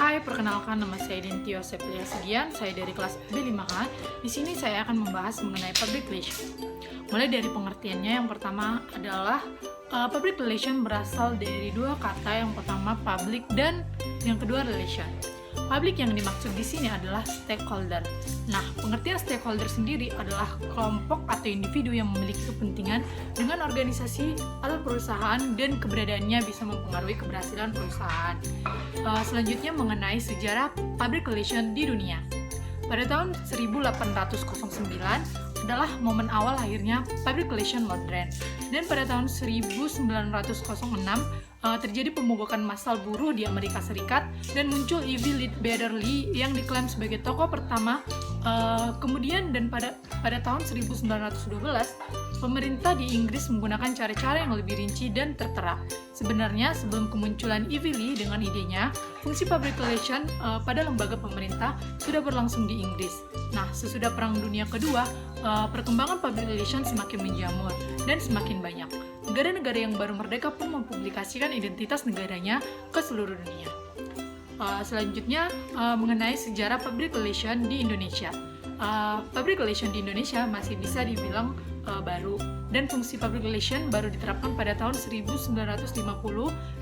Hai, perkenalkan nama saya Dintio Seplia Segian, saya dari kelas B5A. Di sini saya akan membahas mengenai public relation. Mulai dari pengertiannya, yang pertama adalah public relation berasal dari dua kata, yang pertama public dan yang kedua relation. Public yang dimaksud di sini adalah stakeholder. Nah, pengertian stakeholder sendiri adalah kelompok atau individu yang memiliki kepentingan dengan organisasi atau perusahaan dan keberadaannya bisa mempengaruhi keberhasilan perusahaan. Selanjutnya mengenai sejarah public relation di dunia. Pada tahun 1809 adalah momen awal lahirnya public relation modern, dan pada tahun 1906 terjadi pemogokan massal buruh di Amerika Serikat dan muncul Ivy Lee Betterly yang diklaim sebagai tokoh pertama. Kemudian dan pada tahun 1912 pemerintah di Inggris menggunakan cara-cara yang lebih rinci dan tertera. Sebenarnya sebelum kemunculan Ivy Lee dengan idenya, fungsi public relation pada lembaga pemerintah sudah berlangsung di Inggris. Nah, sesudah Perang Dunia Kedua, perkembangan public relation semakin menjamur dan semakin banyak. Negara-negara yang baru merdeka pun mempublikasikan identitas negaranya ke seluruh dunia. Selanjutnya mengenai sejarah public relation di Indonesia. Public relation di Indonesia masih bisa dibilang baru, dan fungsi public relation baru diterapkan pada tahun 1950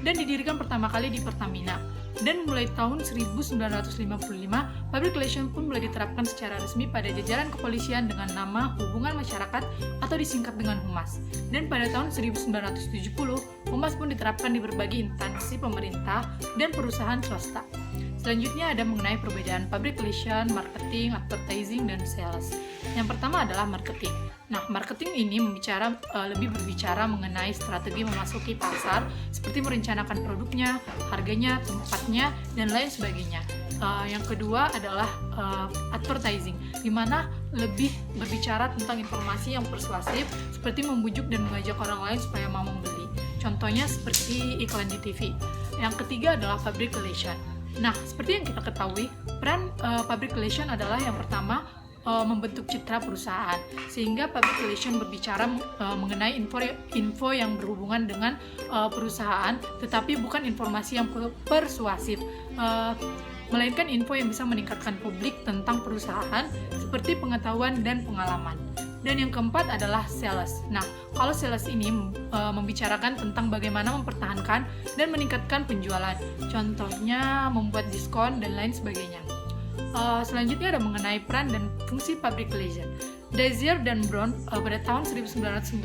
dan didirikan pertama kali di Pertamina. Dan mulai tahun 1955, public relation pun mulai diterapkan secara resmi pada jajaran kepolisian dengan nama Hubungan Masyarakat atau disingkat dengan Humas. Dan pada tahun 1970, Humas pun diterapkan di berbagai instansi pemerintah dan perusahaan swasta. Selanjutnya ada mengenai perbedaan public relation, marketing, advertising, dan sales. Yang pertama adalah marketing. Nah, marketing ini lebih berbicara mengenai strategi memasuki pasar, seperti merencanakan produknya, harganya, tempatnya, dan lain sebagainya. Yang kedua adalah advertising, di mana lebih berbicara tentang informasi yang persuasif, seperti membujuk dan mengajak orang lain supaya mau membeli. Contohnya seperti iklan di TV. Yang ketiga adalah public relation. Nah, seperti yang kita ketahui, peran public relation adalah yang pertama membentuk citra perusahaan, sehingga public relation berbicara mengenai info yang berhubungan dengan perusahaan, tetapi bukan informasi yang persuasif, melainkan info yang bisa meningkatkan publik tentang perusahaan, seperti pengetahuan dan pengalaman. Dan yang keempat adalah sales. Nah, kalau sales ini membicarakan tentang bagaimana mempertahankan dan meningkatkan penjualan, contohnya membuat diskon dan lain sebagainya. Selanjutnya ada mengenai peran dan fungsi public relation. Dazier dan Brown pada tahun 1995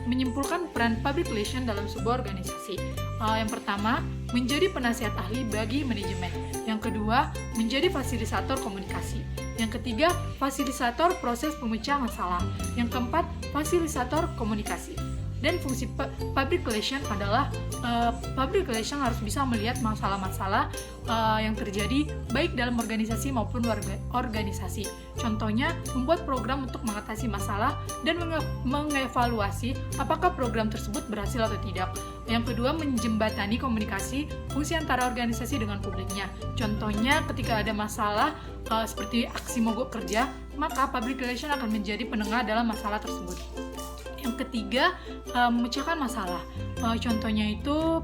menyimpulkan peran public relation dalam sebuah organisasi. Yang pertama, menjadi penasihat ahli bagi manajemen. Yang kedua, menjadi fasilitator komunikasi. Yang ketiga, fasilitator proses pemecah masalah. Yang keempat, fasilitator komunikasi. Dan fungsi public relation adalah public relation harus bisa melihat masalah-masalah yang terjadi baik dalam organisasi maupun organisasi. Contohnya, membuat program untuk mengatasi masalah dan mengevaluasi apakah program tersebut berhasil atau tidak. Yang kedua, menjembatani komunikasi fungsi antara organisasi dengan publiknya. Contohnya, ketika ada masalah seperti aksi mogok kerja, maka public relation akan menjadi penengah dalam masalah tersebut. Yang ketiga, memecahkan masalah. Contohnya itu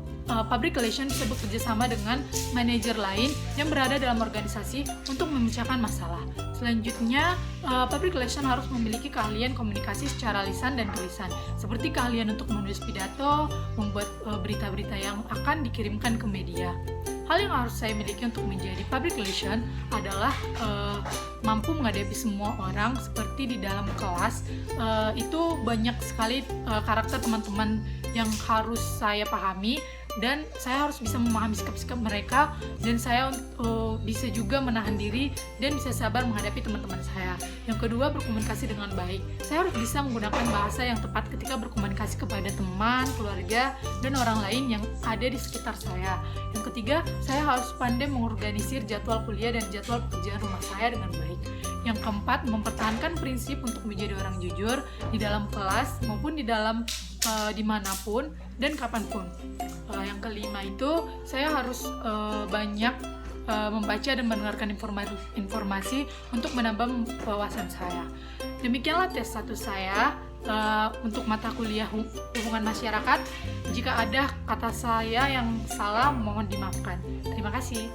public relation bisa bekerja sama dengan manajer lain yang berada dalam organisasi untuk memecahkan masalah. Selanjutnya, public relation harus memiliki keahlian komunikasi secara lisan dan tulisan, seperti keahlian untuk menulis pidato, membuat berita-berita yang akan dikirimkan ke media. Hal yang harus saya miliki untuk menjadi public relation adalah mampu menghadapi semua orang. Seperti di dalam kelas, itu banyak sekali karakter teman-teman yang harus saya pahami, dan saya harus bisa memahami sikap-sikap mereka, dan saya bisa juga menahan diri dan bisa sabar menghadapi teman-teman saya. Yang kedua, berkomunikasi dengan baik. Saya harus bisa menggunakan bahasa yang tepat ketika berkomunikasi kepada teman, keluarga, dan orang lain yang ada di sekitar saya. Yang ketiga, saya harus pandai mengorganisir jadwal kuliah dan jadwal pekerjaan rumah saya dengan baik. Yang keempat, mempertahankan prinsip untuk menjadi orang jujur di dalam kelas maupun di dalam dimanapun dan kapanpun. Yang kelima itu, saya harus banyak membaca dan mendengarkan informasi untuk menambah wawasan saya. Demikianlah tes 1 saya. untuk mata kuliah hubungan masyarakat. Jika ada kata saya yang salah, mohon dimaafkan. Terima kasih.